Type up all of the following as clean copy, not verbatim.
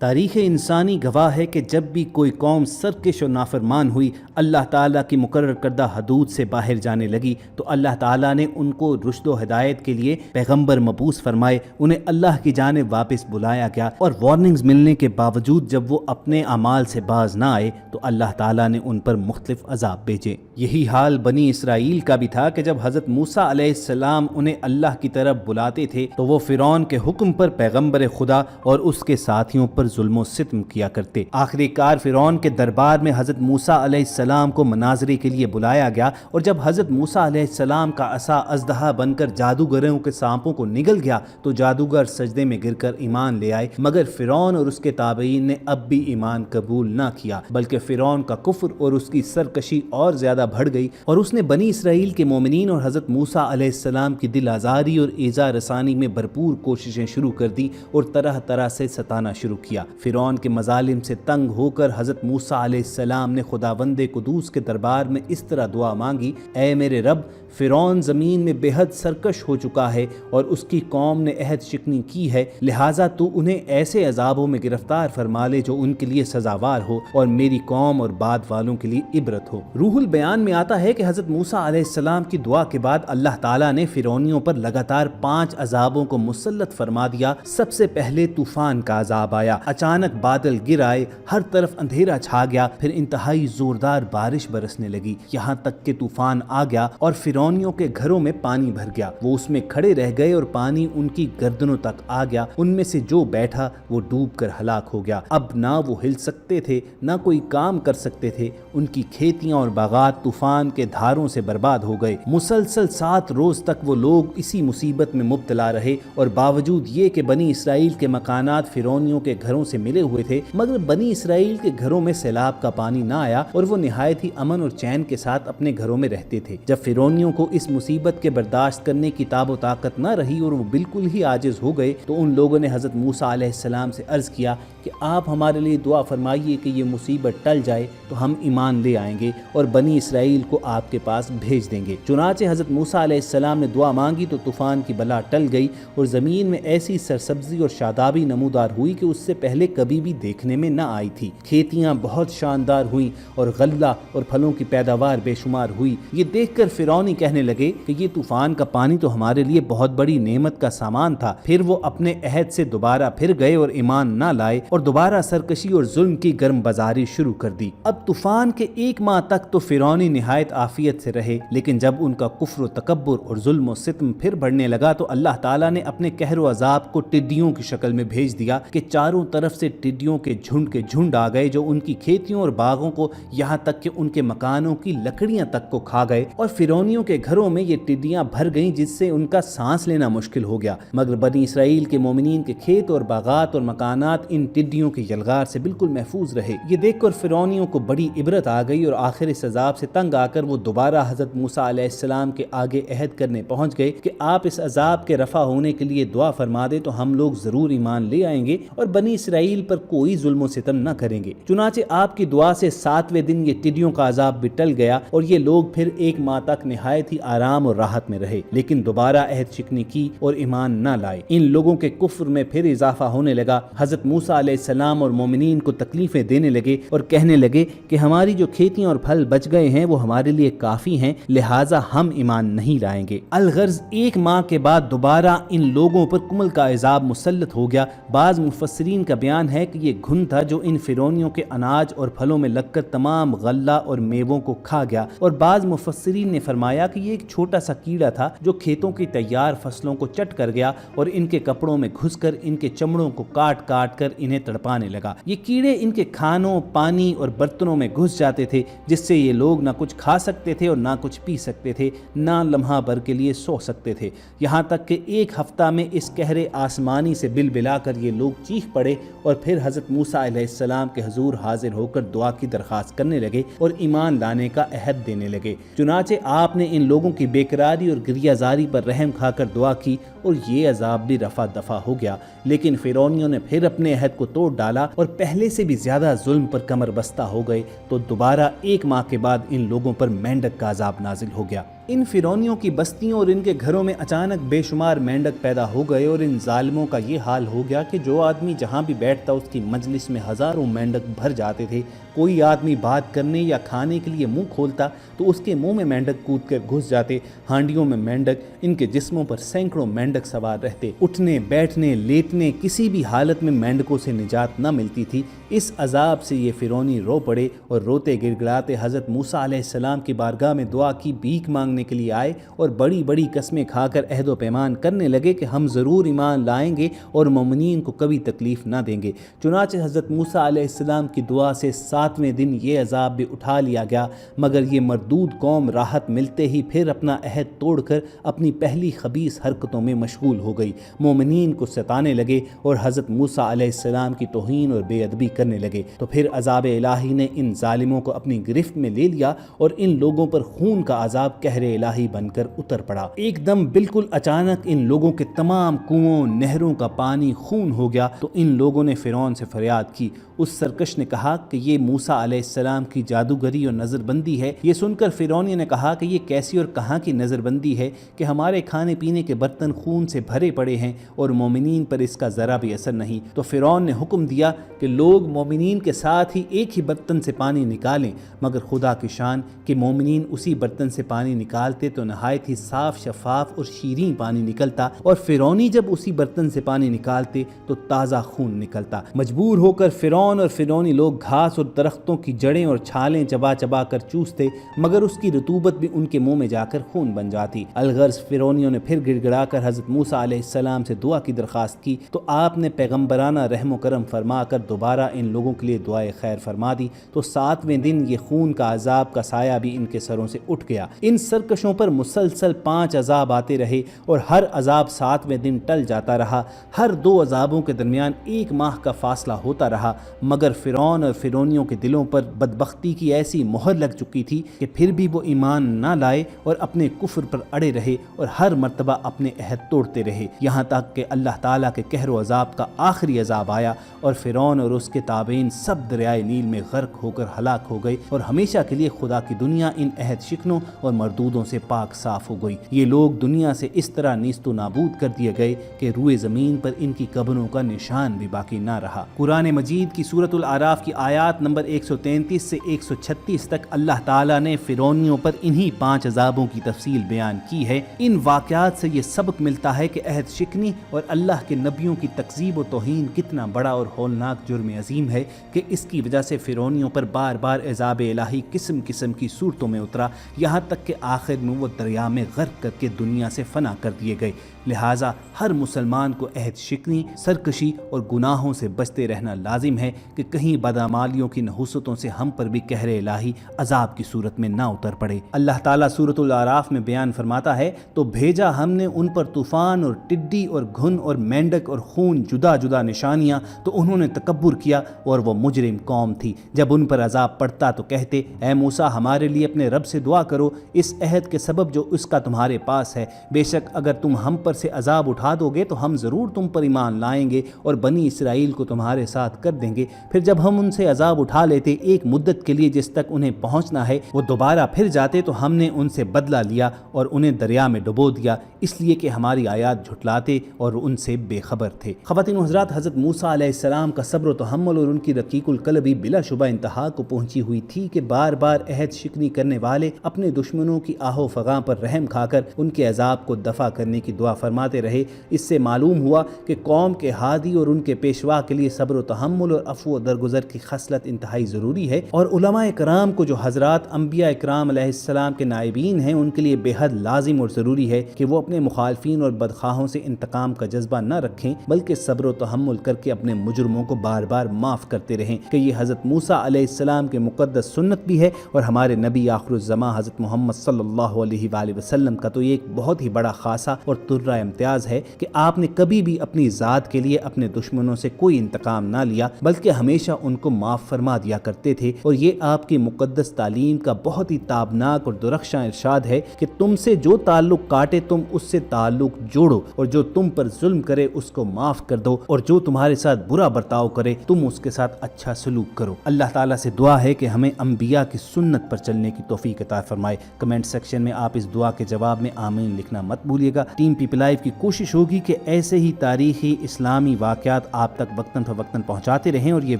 تاریخ انسانی گواہ ہے کہ جب بھی کوئی قوم سرکش اور نافرمان ہوئی، اللہ تعالیٰ کی مقرر کردہ حدود سے باہر جانے لگی، تو اللہ تعالیٰ نے ان کو رشد و ہدایت کے لیے پیغمبر مبعوث فرمائے، انہیں اللہ کی جانب واپس بلایا گیا، اور وارننگز ملنے کے باوجود جب وہ اپنے اعمال سے باز نہ آئے تو اللہ تعالیٰ نے ان پر مختلف عذاب بھیجے۔ یہی حال بنی اسرائیل کا بھی تھا کہ جب حضرت موسیٰ علیہ السلام انہیں اللہ کی طرف بلاتے تھے تو وہ فرعون کے حکم پر پیغمبر خدا اور اس کے ساتھیوں پر ظلم و ستم کیا کرتے۔ آخری کار فرعون کے دربار میں حضرت موسیٰ علیہ السلام کو مناظرے کے لیے بلایا گیا، اور جب حضرت موسیٰ علیہ السلام کا عصا اژدہا بن کر جادوگروں کے سانپوں کو نگل گیا تو جادوگر سجدے میں گر کر ایمان لے آئے، مگر فرعون اور اس کے تابعین نے اب بھی ایمان قبول نہ کیا، بلکہ فرعون کا کفر اور اس کی سرکشی اور زیادہ بڑھ گئی، اور اس نے بنی اسرائیل کے مومنین اور حضرت موسیٰ علیہ السلام کی دل آزاری اور ایذا رسانی میں بھرپور کوششیں شروع کر دی اور طرح طرح سے ستانا شروع کیا۔ فرعون کے مظالم سے تنگ ہو کر حضرت موسیٰ علیہ السلام نے خداوند قدوس کے دربار میں اس طرح دعا مانگی: اے میرے رب، فرعون زمین میں بے حد سرکش ہو چکا ہے اور اس کی قوم نے عہد شکنی کی ہے، لہٰذا تو انہیں ایسے عذابوں میں گرفتار فرما لے جو ان کے لیے سزاوار ہو اور میری قوم اور بعد والوں کے لیے عبرت ہو۔ روح البیان میں آتا ہے کہ حضرت موسیٰ علیہ السلام کی دعا کے بعد اللہ تعالیٰ نے فرعونیوں پر لگاتار 5 عذابوں کو مسلط فرما دیا۔ سب سے پہلے طوفان کا عذاب آیا، اچانک بادل گر آئے، ہر طرف اندھیرا چھا گیا، پھر انتہائی زوردار بارش برسنے لگی، یہاں تک کہ طوفان آ گیا اور فرعونیوں کے گھروں میں پانی بھر گیا، وہ اس میں کھڑے رہ گئے اور پانی ان کی گردنوں تک آ گیا، ان میں سے جو بیٹھا وہ ڈوب کر ہلاک ہو گیا، اب نہ وہ ہل سکتے تھے نہ کوئی کام کر سکتے تھے، ان کی کھیتیاں اور باغات طوفان کے دھاروں سے برباد ہو گئے۔ مسلسل 7 روز تک وہ لوگ اسی مصیبت میں مبتلا رہے، اور باوجود یہ کہ بنی اسرائیل کے مکانات فرعونیوں کے گھروں سے ملے ہوئے تھے، مگر بنی اسرائیل کے گھروں میں سیلاب کا پانی نہ آیا اور وہ نہایت ہی امن اور چین کے ساتھ اپنے گھروں میں رہتے تھے۔ جب فرعونیوں کو اس مصیبت کے برداشت کرنے کی تاب و طاقت نہ رہی اور وہ بالکل ہی عاجز ہو گئے تو ان لوگوں نے حضرت موسیٰ علیہ السلام سے عرض کیا کہ آپ ہمارے لیے دعا فرمائیے کہ یہ مصیبت ٹل جائے تو ہم ایمان لے آئیں گے اور بنی اسرائیل کو آپ کے پاس بھیج دیں گے۔ چنانچہ حضرت موسیٰ علیہ السلام نے دعا مانگی تو طوفان کی بلا ٹل گئی اور زمین میں ایسی سرسبزی اور شادابی نمودار ہوئی کہ اس سے پہلے کبھی بھی دیکھنے میں نہ آئی تھی۔ کھیتیاں بہت شاندار ہوئیں اور غلہ اور پھلوں کی پیداوار بے شمار ہوئی۔ یہ دیکھ کر فرعونی کہنے لگے کہ یہ طوفان کا پانی تو ہمارے لیے بہت بڑی نعمت کا سامان تھا۔ پھر وہ اپنے عہد سے دوبارہ پھر گئے اور ایمان نہ لائے اور دوبارہ سرکشی اور ظلم کی گرم بازاری شروع کر دی۔ اب طوفان کے 1 ماہ تک تو فرعونی نہایت عافیت سے رہے، لیکن جب ان کا کفر و تکبر اور ظلم و ستم پھر بڑھنے لگا تو اللہ تعالیٰ نے اپنے قہر و عذاب کو ٹڈیوں کی شکل میں بھیج دیا کہ چاروں طرف سے ٹڈیوں کے جھنڈ آ گئے جو ان کی کھیتیوں اور باغوں کو، یہاں تک کہ ان کے مکانوں کی لکڑیاں تک کو کھا گئے، اور فرعونیوں کے گھروں میں یہ ٹڈیاں بھر گئیں جس سے ان کا سانس لینا مشکل ہو گیا، مگر بنی اسرائیل کے مومنین کے کھیت اور باغات اور مکانات ان ٹڈیوں کے یلغار سے بالکل محفوظ رہے۔ یہ دیکھ کر فرعونیوں کو بڑی عبرت آ گئی اور آخر اس عذاب سے تنگ آ کر وہ دوبارہ حضرت موسیٰ علیہ السلام کے آگے عہد کرنے پہنچ گئے کہ آپ اس عذاب کے رفع ہونے کے لیے دعا فرما دیں تو ہم لوگ ضرور ایمان لے آئیں گے اور بنی اسرائیل پر کوئی ظلم و ستم نہ کریں گے۔ چنانچہ آپ کی دعا سے 7ویں دن یہ ٹڈیوں کا عذاب بھی ٹل گیا اور یہ لوگ پھر 1 ماہ تک نہایت ہی آرام اور راحت میں رہے، لیکن دوبارہ عہد شکنی کی اور ایمان نہ لائے۔ ان لوگوں کے کفر میں پھر اضافہ ہونے لگا۔ حضرت موسیٰ علیہ السلام اور مومنین کو تکلیفیں دینے لگے اور کہنے لگے کہ ہماری جو کھیتیاں اور پھل بچ گئے ہیں وہ ہمارے لیے کافی ہیں، لہٰذا ہم ایمان نہیں لائیں گے۔ الغرض 1 ماہ کے بعد دوبارہ ان لوگوں پر کمل کا عذاب مسلط ہو گیا۔ بعض مفسرین کا بیان ہے کہ یہ گھن تھا جو ان فرعونیوں کے اناج اور پھلوں میں لگ کر تمام غلہ اور میووں کو کھا گیا، اور بعض مفسرین نے فرمایا کہ یہ ایک چھوٹا سا کیڑا تھا جو کھیتوں کی تیار فصلوں کو چٹ کر گیا اور ان کے کپڑوں میں گھس کر ان کے چمڑوں کو کاٹ کاٹ کر انہیں تڑپانے لگا۔ یہ کیڑے ان کے کھانوں، پانی اور برتنوں میں گھس جاتے تھے جس سے یہ لوگ نہ کچھ کھا سکتے تھے اور نہ کچھ پی سکتے تھے، نہ لمحہ بھر کے لیے سو سکتے تھے، یہاں تک کہ 1 ہفتہ میں اس قہر آسمانی سے بل بلا کر یہ لوگ چیخ پڑے اور پھر حضرت موسیٰ علیہ السلام کے حضور حاضر ہو کر دعا کی درخواست کرنے لگے اور ایمان لانے کا عہد دینے لگے۔ چنانچہ آپ نے ان لوگوں کی بے قراری اور گریہ زاری پر رحم کھا کر دعا کی اور یہ عذاب بھی رفع دفع ہو گیا، لیکن فرعونیوں نے پھر اپنے عہد کو توڑ ڈالا اور پہلے سے بھی زیادہ ظلم پر کمر بستہ ہو گئے، تو دوبارہ 1 ماہ کے بعد ان لوگوں پر مینڈک کا عذاب نازل ہو گیا۔ ان فرعونیوں کی بستیوں اور ان کے گھروں میں اچانک بے شمار مینڈک پیدا ہو گئے اور ان ظالموں کا یہ حال ہو گیا کہ جو آدمی جہاں بھی بیٹھتا اس کی مجلس میں ہزاروں مینڈک بھر جاتے تھے۔ کوئی آدمی بات کرنے یا کھانے کے لیے منہ کھولتا تو اس کے منہ میں مینڈک کود کر گھس جاتے۔ ہانڈیوں میں مینڈک، ان کے جسموں پر سینکڑوں مینڈک سوار رہتے۔ اٹھنے بیٹھنے لیٹنے کسی بھی حالت میں مینڈکوں سے نجات نہ ملتی تھی۔ اس عذاب سے یہ فرعونی رو پڑے اور روتے گڑ گڑاتے حضرت موسیٰ علیہ السلام کی بارگاہ میں دعا کی بھیک مانگنے کے لیے آئے اور بڑی بڑی قسمیں کھا کر عہد و پیمان کرنے لگے کہ ہم ضرور ایمان لائیں گے اور مومنین کو کبھی تکلیف نہ دیں گے۔ چنانچہ حضرت موسیٰ علیہ السلام کی دعا سے 7ویں دن یہ عذاب بھی اٹھا لیا گیا، مگر یہ مردود قوم راحت ملتے ہی پھر اپنا عہد توڑ کر اپنی پہلی خبیث حرکتوں میں مشغول ہو گئی۔ مومنین کو ستانے لگے اور حضرت موسیٰ علیہ السلام کی توہین اور بے ادبی کرنے لگے۔ تو پھر عذاب الہی نے ان ظالموں کو اپنی گرفت میں لے لیا اور ان لوگوں پر خون کا عذاب قہر الہی بن کر اتر پڑا۔ ایک دم بالکل اچانک ان لوگوں کے تمام کنووں نہروں کا پانی خون ہو گیا۔ تو ان لوگوں نے فرعون سے فریاد کی۔ اس سرکش نے کہا کہ یہ موسیٰ علیہ السلام کی جادوگری اور نظر بندی ہے۔ یہ سن کر فرعونیوں نے کہا کہ یہ کیسی اور کہاں کی نظر بندی ہے کہ ہمارے کھانے پینے کے برتن خون سے بھرے پڑے ہیں اور مومنین پر اس کا ذرا بھی اثر نہیں۔ تو فرعون نے حکم دیا کہ لوگ مومنین کے ساتھ ہی ایک ہی برتن سے پانی نکالیں، مگر خدا کی شان کہ مومنین اسی برتن سے پانی نکالتے تو نہایت ہی صاف شفاف اور شیریں پانی نکلتا، اور فرعونی جب اسی برتن سے پانی نکالتے تو تازہ خون نکلتا۔ مجبور ہو کر فرعون اور فرعونی لوگ گھاس اور درختوں کی جڑیں اور چھالیں چبا چبا کر چوستے، مگر اس کی رطوبت بھی ان کے منہ میں جا کر خون بن جاتی۔ الغرض فرعونیوں نے پھر گڑ گڑا کر حضرت موسیٰ علیہ السلام سے دعا کی درخواست کی تو آپ نے پیغمبرانہ رحم و کرم فرما کر دوبارہ ان لوگوں کے لیے دعائے خیر فرما دی۔ تو 7ویں دن یہ خون کا عذاب کا سایہ بھی ان کے سروں سے اٹھ گیا۔ ان سرکشوں پر مسلسل 5 عذاب آتے رہے اور ہر عذاب 7ویں دن ٹل جاتا رہا۔ ہر 2 عذابوں کے درمیان 1 ماہ کا فاصلہ ہوتا رہا، مگر فرعون اور فرعونیوں کے دلوں پر بدبختی کی ایسی مہر لگ چکی تھی کہ پھر بھی وہ ایمان نہ لائے اور اپنے کفر پر اڑے رہے اور ہر مرتبہ اپنے عہد توڑتے رہے، یہاں تک کہ اللہ تعالیٰ کے قہر و عذاب کا آخری عذاب آیا اور فرعون اور اس کے تابعین سب دریائے نیل میں غرق ہو کر ہلاک ہو گئے اور ہمیشہ کے لیے خدا کی دنیا ان عہد شکنوں اور مردودوں سے پاک صاف ہو گئی۔ یہ لوگ دنیا سے اس طرح نیست و نابود کر دیے گئے کہ روئے زمین پر ان کی قبروں کا نشان بھی باقی نہ رہا۔ قرآن مجید کی سورۃ الاعراف کی آیات نمبر 133 سے 136 تک اللہ تعالیٰ نے فرعونیوں پر انہی 5 عذابوں کی تفصیل بیان کی ہے۔ ان واقعات سے یہ سبق ملتا ہے کہ عہد شکنی اور اللہ کے نبیوں کی تکذیب و توہین کتنا بڑا اور ہولناک جرم عظیم ہے کہ اس کی وجہ سے فرعونیوں پر بار بار عذاب الہی قسم قسم کی صورتوں میں اترا، یہاں تک کہ آخر میں وہ دریا میں غرق کر کے دنیا سے فنا کر دیے گئے۔ لہٰذا ہر مسلمان کو عہد شکنی، سرکشی اور گناہوں سے بچتے رہنا لازم ہے کہ کہیں بدعمالیوں کی نحوستوں سے ہم پر بھی قہر الہی عذاب کی صورت میں نہ اتر پڑے۔ اللہ تعالیٰ سورۃ الاعراف میں بیان فرماتا ہے تو بھیجا ہم نے ان پر طوفان اور ٹڈی اور گھن اور مینڈک اور خون جدا جدا نشانیاں، تو انہوں نے تکبر کیا اور وہ مجرم قوم تھی۔ جب ان پر عذاب پڑتا تو کہتے اے موسیٰ ہمارے لیے اپنے رب سے دعا کرو اس عہد کے سبب جو اس کا تمہارے پاس ہے، بے شک اگر تم ہم پر سے عذاب اٹھا دو گے تو ہم ضرور تم پر ایمان لائیں گے اور بنی اسرائیل کو تمہارے ساتھ کر دیں گے۔ پھر جب ہم ان سے عذاب اٹھا لیتے ایک مدت کے لیے جس تک انہیں پہنچنا ہے، وہ دوبارہ پھر جاتے تو ہم نے ان سے بدلہ لیا اور انہیں دریا میں ڈبو دیا، اس لیے کہ ہماری آیات جھٹلاتے اور ان سے بے خبر تھے۔ خواتین و حضرات، حضرت موسیٰ علیہ السلام کا صبر و تحمل اور ان کی رقیق القلبی بلا شبہ انتہا کو پہنچی ہوئی تھی کہ بار بار عہد شکنی کرنے والے اپنے دشمنوں کی آہ و فغاں پر رحم کھا کر ان کے عذاب کو دفع کرنے کی دعا فرماتے رہے۔ اس سے معلوم ہوا کہ قوم کے ہادی اور ان کے پیشوا کے لیے صبر و تحمل اور عفو و درگزر کی خصلت انتہائی ضروری ہے، اور علماء کرام کو جو حضرات انبیاء اکرام علیہ السلام کے نائبین ہیں ان کے لیے بے حد لازم اور ضروری ہے کہ وہ اپنے مخالفین اور بدخواہوں سے انتقام کا جذبہ نہ رکھیں، بلکہ صبر و تحمل کر کے اپنے مجرموں کو بار بار معاف کرتے رہیں، کہ یہ حضرت موسیٰ علیہ السلام کے مقدس سنت بھی ہے اور ہمارے نبی آخر الزماں حضرت محمد صلی اللہ علیہ وآلہ وسلم کا تو یہ ایک بہت ہی بڑا خاصہ اور ترہ امتیاز ہے کہ آپ نے کبھی بھی اپنی ذات کے لیے اپنے دشمنوں سے کوئی انتقام نہ لیا، بلکہ ہمیشہ ان کو معاف فرما دیا کرتے تھے، اور یہ آپ کی مقدس تعلیم کا بہت ہی تابناک اور درخشاں ارشاد ہے کہ تم سے جو تعلق کاٹے تم اس سے تعلق جوڑو، اور جو تم پر ظلم کرے اس کو معاف کر دو، اور جو تمہارے ساتھ برا برتاؤ کرے تم اس کے ساتھ اچھا سلوک کرو۔ اللہ تعالیٰ سے دعا ہے کہ ہمیں انبیاء کی سنت پر چلنے کی توفیق عطا فرمائے۔ کمنٹ سیکشن میں آپ اس دعا کے جواب میں آمین لکھنا مت بھولیے گا۔ ٹیم پیپل لائف کی کوشش ہوگی کہ ایسے ہی تاریخی اسلامی واقعات آپ تک وقتاً فوقتاً پہنچاتے رہیں، اور یہ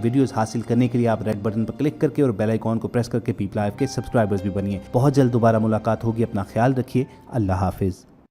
ویڈیوز حاصل کرنے کے لیے آپ ریڈ بٹن پر کلک کر کے اور بیل آئیکن کو پریس کر کے پیپل لائف کے سبسکرائبرز بھی بنیے۔ بہت جلد دوبارہ ملاقات ہوگی، اپنا خیال رکھیے، اللہ حافظ۔